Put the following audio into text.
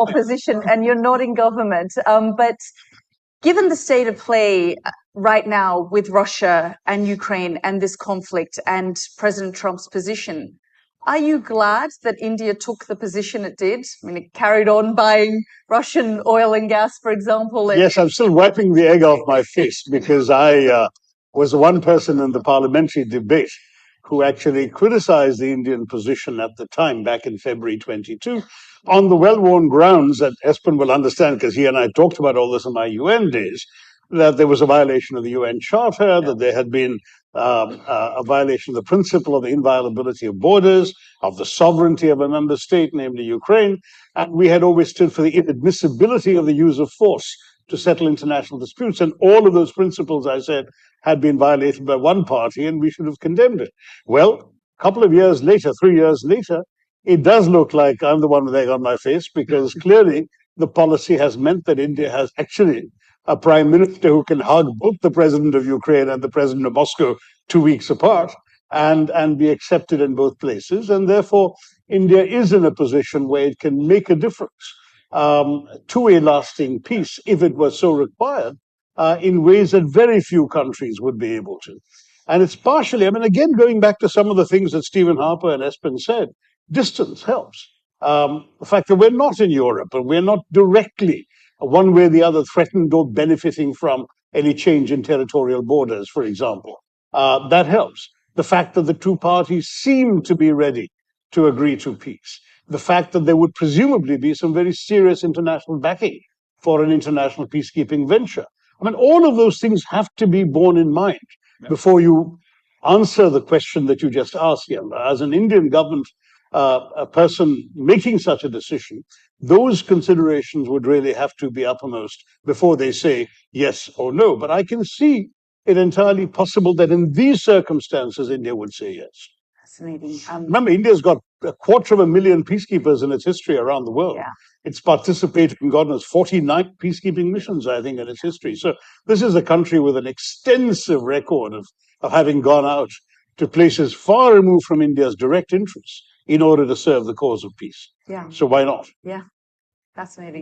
opposition and you're not in government. But given the state of play right now with Russia and Ukraine and this conflict and President Trump's position, are you glad that India took the position it did? I mean, it carried on buying Russian oil and gas, for example. Yes, I'm still wiping the egg off my face because I was the one person in the parliamentary debate who actually criticized the Indian position at the time, back in February 22, on the well-worn grounds that Espen will understand, because he and I talked about all this in my UN days, that there was a violation of the UN Charter, that there had been a violation of the principle of the inviolability of borders, of the sovereignty of a member state, namely Ukraine, and we had always stood for the inadmissibility of the use of force to settle international disputes. And all of those principles, I said, had been violated by one party, and we should have condemned it. Well, a couple of years later, 3 years later, it does look like I'm the one with egg on my face, because clearly the policy has meant that India has actually a prime minister who can hug both the president of Ukraine and the president of Moscow 2 weeks apart and be accepted in both places. And therefore, India is in a position where it can make a difference to a lasting peace, if it was so required, in ways that very few countries would be able to. And it's partially, I mean, again, going back to some of the things that Stephen Harper and Espen said, distance helps. The fact that we're not in Europe and we're not directly, one way or the other, threatened or benefiting from any change in territorial borders, for example, that helps. The fact that the two parties seem to be ready to agree to peace. The fact that there would presumably be some very serious international backing for an international peacekeeping venture. I mean, all of those things have to be borne in mind before you answer the question that you just asked, Yamba. As an Indian government a person making such a decision, those considerations would really have to be uppermost before they say yes or no. But I can see it entirely possible that in these circumstances, India would say yes. Fascinating. Remember, India's got 250,000 peacekeepers in its history around the world. Yeah. It's participated in, God knows, 49 peacekeeping missions, I think, in its history. So this is a country with an extensive record of having gone out to places far removed from India's direct interests in order to serve the cause of peace. Yeah. So why not? Yeah. Fascinating.